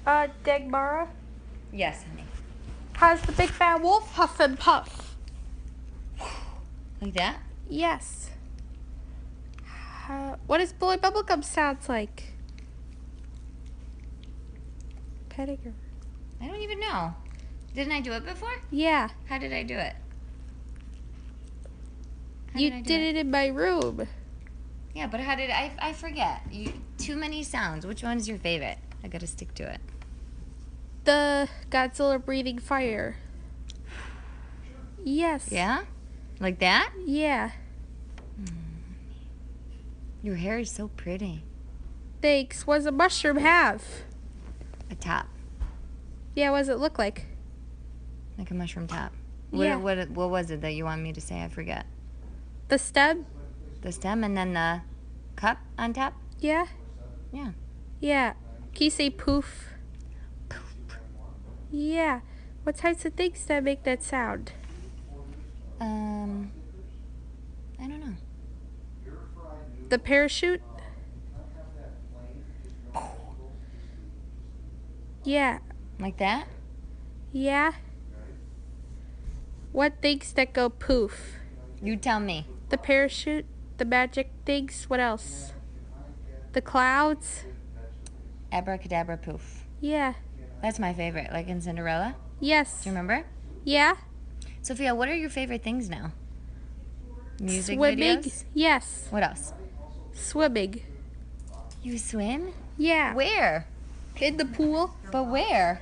Dagmara, Yes, honey. how's the big bad wolf huff and puff? Like that? Yes. What does blowing bubblegum sounds like? Petting her. I don't even know. Didn't I do it before? Yeah. How did I do it? You did it in my room. Yeah, but how did I forget. Too many sounds. Which one is your favorite? I gotta stick to it. The Godzilla breathing fire. Yes. Yeah? Like that? Yeah. Your hair is so pretty. Thanks. What does a mushroom have? A top. Yeah, what does it look like? Like a mushroom top. Yeah. What was it that you want me to say? I forget. The stem? The stem and then the cup on top? Yeah. Yeah. Yeah. Can you say poof? Yeah. What types of things that make that sound? I don't know. The parachute? Yeah. Like that? Yeah. What things that go poof? You tell me. The parachute? The magic things? What else? The clouds? Abracadabra poof. Yeah. That's my favorite. Like in Cinderella. Yes. Do you remember? Yeah. Sophia, what are your favorite things now? Music Swimming? videos? Yes. What else? Swimming. You swim? Yeah. Where? In the pool? But where?